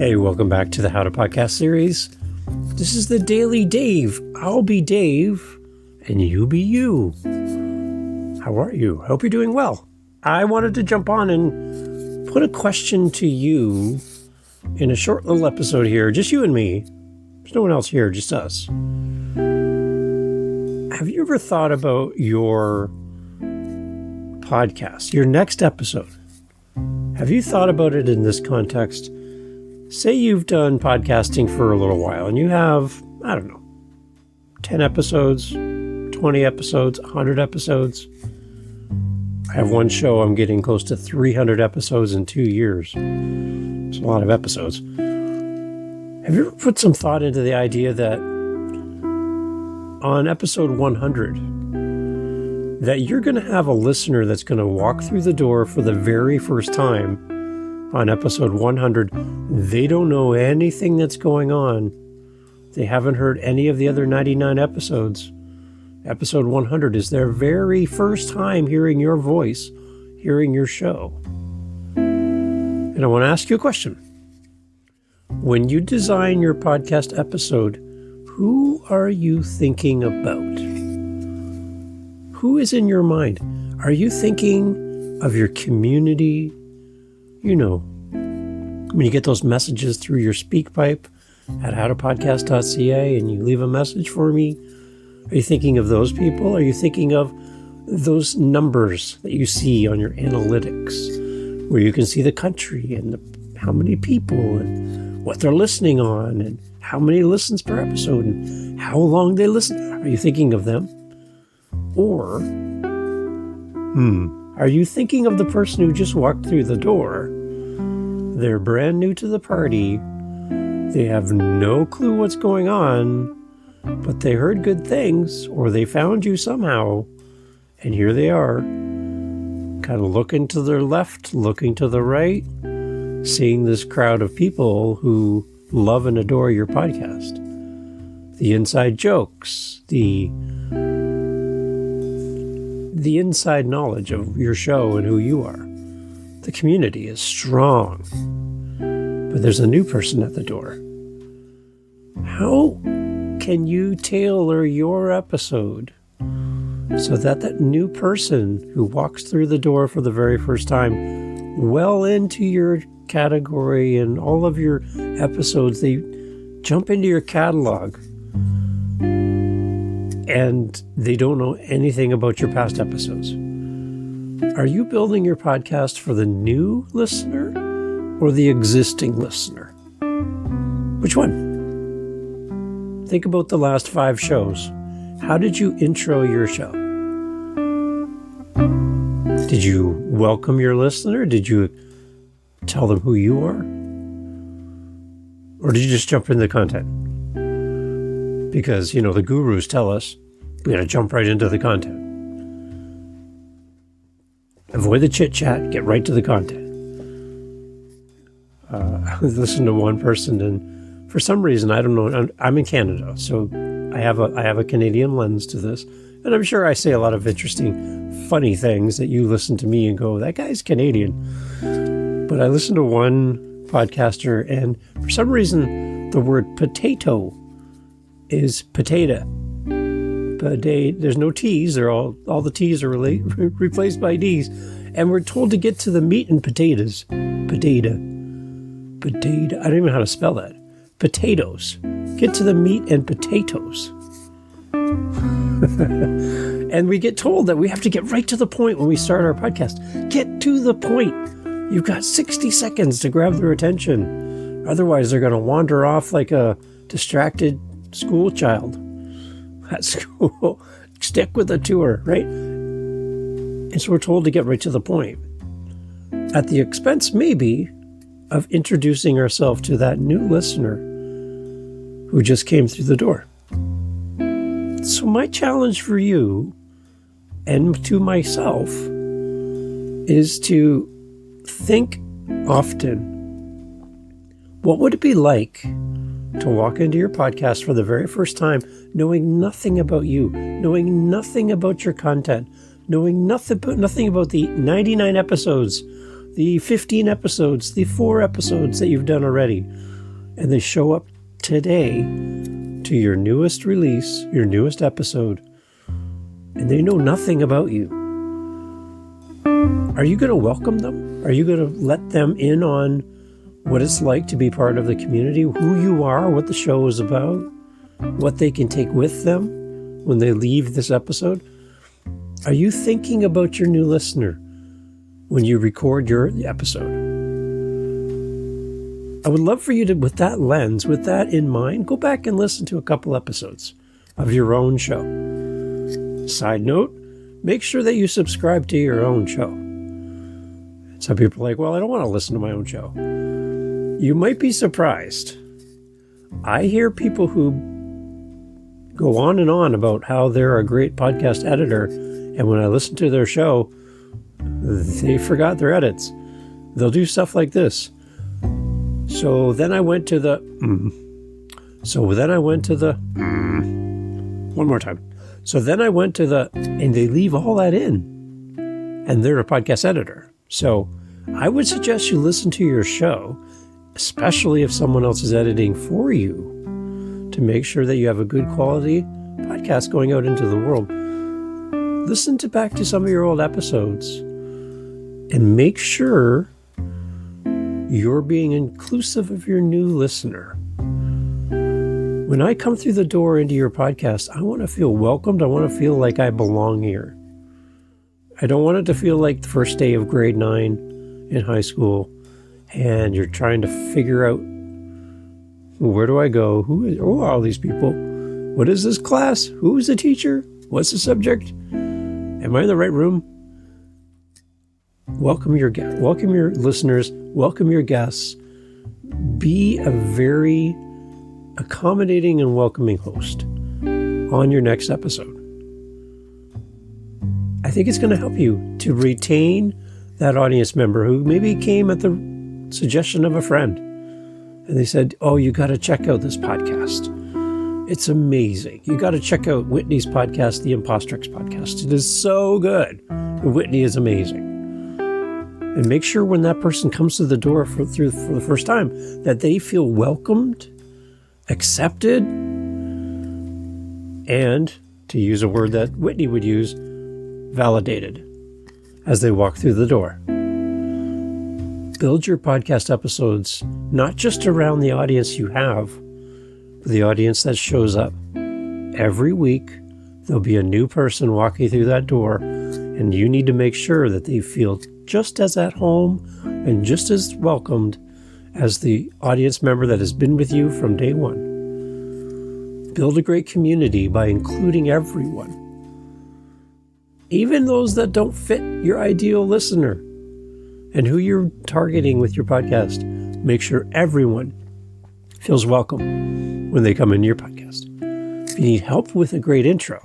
Hey, welcome back to the How to Podcast series. This is the Daily Dave. I'll be Dave, and you be you. How are you? I hope you're doing well. I wanted to jump on and put a question to you in a short little episode here, just you and me. There's no one else here, just us. Have you ever thought about your podcast, your next episode? Have you thought about it in this context? Say you've done podcasting for a little while and you have, 10 episodes, 20 episodes, 100 episodes. I have one show, I'm getting close to 300 episodes in 2 years. It's a lot of episodes. Have you ever put some thought into the idea that on episode 100, that you're going to have a listener that's going to walk through the door for the very first time on episode 100. They don't know anything that's going on. They haven't heard any of the other 99 episodes. Episode 100 is their very first time hearing your voice, hearing your show. And I want to ask you a question. When you design your podcast episode, who are you thinking about? Who is in your mind? Are you thinking of your community? You know, when you get those messages through your SpeakPipe at howtopodcast.ca and you leave a message for me, are you thinking of those people? Are you thinking of those numbers that you see on your analytics, where you can see the country and how many people and what they're listening on and how many listens per episode and how long they listen? Are you thinking of them? Or, are you thinking of the person who just walked through the door? They're brand new to the party. They have no clue what's going on, but they heard good things, or they found you somehow, and here they are, kind of looking to their left, looking to the right, seeing this crowd of people who love and adore your podcast. The inside jokes, the inside knowledge of your show and who you are. The community is strong, but there's a new person at the door. How can you tailor your episode so that that new person who walks through the door for the very first time, well into your category and all of your episodes, they jump into your catalog and they don't know anything about your past episodes? Are you building your podcast for the new listener or the existing listener? Which one? Think about the last 5 shows. How did you intro your show? Did you welcome your listener? Did you tell them who you are? Or did you just jump into the content? Because, the gurus tell us we got to jump right into the content. Avoid the chit-chat, get right to the content. I listened to one person, and for some reason, I don't know, I'm in Canada, so I have a Canadian lens to this, and I'm sure I say a lot of interesting, funny things that you listen to me and go, that guy's Canadian. But I listened to one podcaster, and for some reason, the word potato is potato. There's no T's. All the T's are replaced by D's. And we're told to get to the meat and potatoes. Potato. I don't even know how to spell that. Potatoes. Get to the meat and potatoes. And we get told that we have to get right to the point when we start our podcast. Get to the point. You've got 60 seconds to grab their attention. Otherwise, they're going to wander off like a distracted school child at school. Stick with the tour, right? And so we're told to get right to the point, at the expense maybe of introducing ourselves to that new listener who just came through the door. So my challenge for you and to myself is to think often, what would it be like to walk into your podcast for the very first time, knowing nothing about you, knowing nothing about your content, knowing nothing about the 99 episodes, the 15 episodes, the 4 episodes that you've done already, and they show up today to your newest release, your newest episode, and they know nothing about you. Are you going to welcome them? Are you going to let them in on what it's like to be part of the community, who you are, what the show is about, what they can take with them when they leave this episode? Are you thinking about your new listener when you record your episode? I would love for you to, with that lens, with that in mind, go back and listen to a couple episodes of your own show. Side note, make sure that you subscribe to your own show. Some people are like, well, I don't want to listen to my own show. You might be surprised. I hear people who go on and on about how they're a great podcast editor, and when I listen to their show, they forgot their edits. They'll do stuff like this. So then I went to the one more time. So then I went to the, and they leave all that in, and they're a podcast editor. So I would suggest you listen to your show, especially if someone else is editing for you, to make sure that you have a good quality podcast going out into the world. Listen back to some of your old episodes and make sure you're being inclusive of your new listener. When I come through the door into your podcast, I want to feel welcomed. I want to feel like I belong here. I don't want it to feel like the first day of grade 9 in high school and you're trying to figure out, where do I go? Who are all these people? What is this class? Who is the teacher? What's the subject? Am I in the right room? Welcome your listeners. Welcome your guests. Be a very accommodating and welcoming host on your next episode. I think it's going to help you to retain that audience member who maybe came at the suggestion of a friend. And they said, oh, you got to check out this podcast. It's amazing. You got to check out Whitney's podcast, the Impostrix podcast. It is so good. Whitney is amazing. And make sure when that person comes to the door for the first time that they feel welcomed, accepted, and, to use a word that Whitney would use, validated as they walk through the door. Build your podcast episodes not just around the audience you have, but the audience that shows up. Every week, there'll be a new person walking through that door, and you need to make sure that they feel just as at home and just as welcomed as the audience member that has been with you from day one. Build a great community by including everyone. Even those that don't fit your ideal listener and who you're targeting with your podcast. Make sure everyone feels welcome when they come into your podcast. If you need help with a great intro,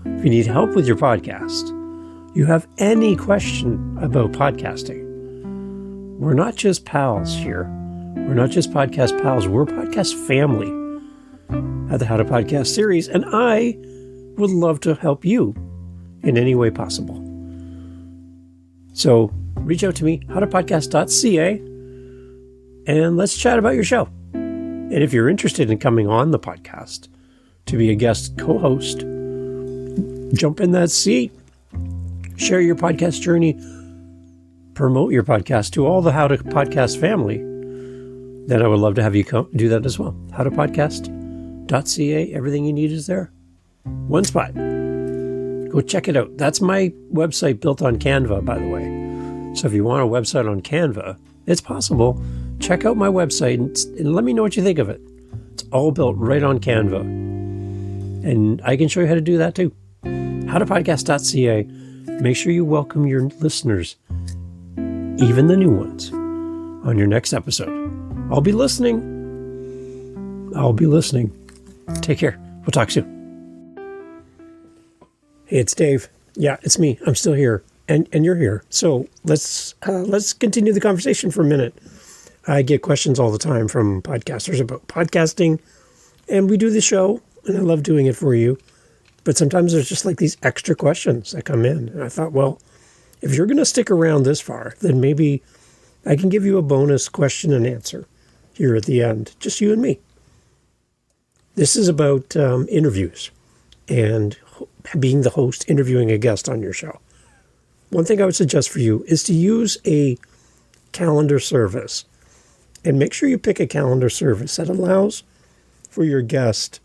if you need help with your podcast, you have any question about podcasting, we're not just pals here. We're not just podcast pals. We're podcast family at the How to Podcast series, and I would love to help you in any way possible. So reach out to me, howtopodcast.ca, and let's chat about your show. And if you're interested in coming on the podcast to be a guest co-host, jump in that seat, share your podcast journey, promote your podcast to all the How to Podcast family, then I would love to have you do that as well. howtopodcast.ca. Everything you need is there. One spot. Go check it out. That's my website built on Canva, by the way. So if you want a website on Canva, it's possible. Check out my website and let me know what you think of it. It's all built right on Canva. And I can show you how to do that too. howtopodcast.ca. Make sure you welcome your listeners, even the new ones, on your next episode. I'll be listening. Take care. We'll talk soon. Hey, it's Dave. Yeah, it's me. I'm still here. And you're here. So let's continue the conversation for a minute. I get questions all the time from podcasters about podcasting, and we do the show, and I love doing it for you. But sometimes there's just like these extra questions that come in. And I thought, well, if you're going to stick around this far, then maybe I can give you a bonus question and answer here at the end, just you and me. This is about interviews and being the host, interviewing a guest on your show. One thing I would suggest for you is to use a calendar service, and make sure you pick a calendar service that allows for your guest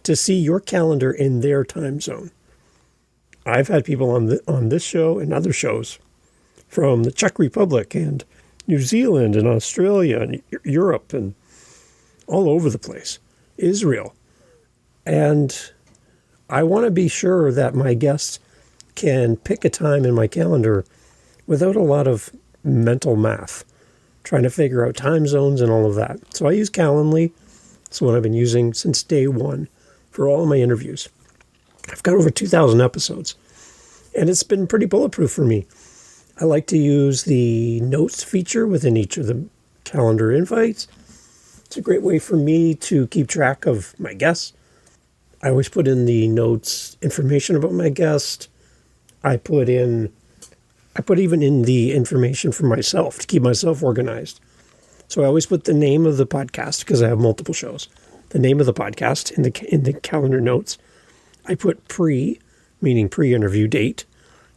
to see your calendar in their time zone. I've had people on this show and other shows from the Czech Republic and New Zealand and Australia and Europe and all over the place, Israel. And I want to be sure that my guests can pick a time in my calendar without a lot of mental math, trying to figure out time zones and all of that. So I use Calendly. It's what I've been using since day one for all of my interviews. I've got over 2,000 episodes, and it's been pretty bulletproof for me. I like to use the notes feature within each of the calendar invites. It's a great way for me to keep track of my guests. I always put in the notes information about my guest. I put even in the information for myself to keep myself organized. So I always put the name of the podcast, because I have multiple shows, the name of the podcast in the calendar notes. I put pre, meaning pre-interview date.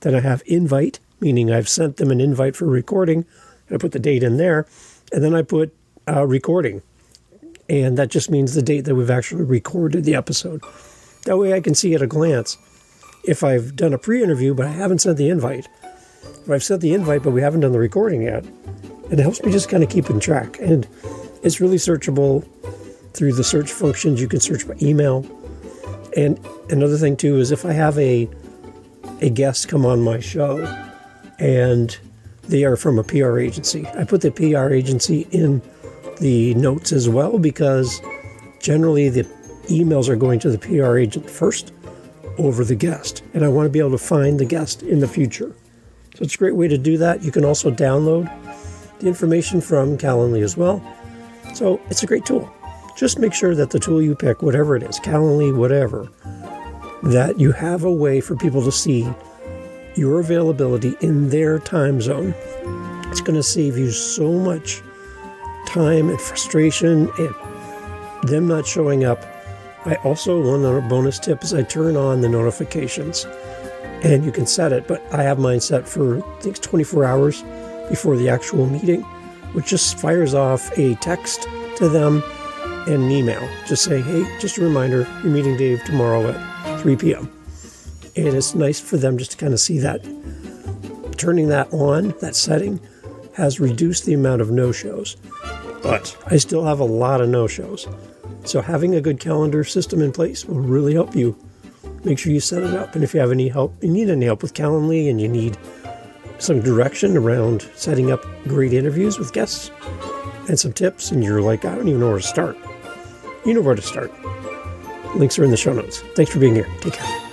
Then I have invite, meaning I've sent them an invite for recording. I put the date in there. And then I put recording. And that just means the date that we've actually recorded the episode. That way I can see at a glance if I've done a pre-interview, but I haven't sent the invite. If I've sent the invite, but we haven't done the recording yet. It helps me just kind of keep in track. And it's really searchable through the search functions. You can search by email. And another thing, too, is if I have a guest come on my show and they are from a PR agency, I put the PR agency in the notes as well, because generally the emails are going to the PR agent first over the guest. And I want to be able to find the guest in the future. So it's a great way to do that. You can also download the information from Calendly as well. So it's a great tool. Just make sure that the tool you pick, whatever it is, Calendly, whatever, that you have a way for people to see your availability in their time zone. It's going to save you so much time and frustration and them not showing up. I also, one other bonus tip is I turn on the notifications, and you can set it, but I have mine set for, I think it's 24 hours before the actual meeting, which just fires off a text to them and an email. Just say, hey, just a reminder, you're meeting Dave tomorrow at 3 p.m. And it's nice for them just to kind of see that. Turning that on, that setting, has reduced the amount of no-shows. But I still have a lot of no-shows. So having a good calendar system in place will really help you. Make sure you set it up. And if you have any help, you need any help with Calendly and you need some direction around setting up great interviews with guests and some tips, and you're like, I don't even know where to start. You know where to start. Links are in the show notes. Thanks for being here. Take care.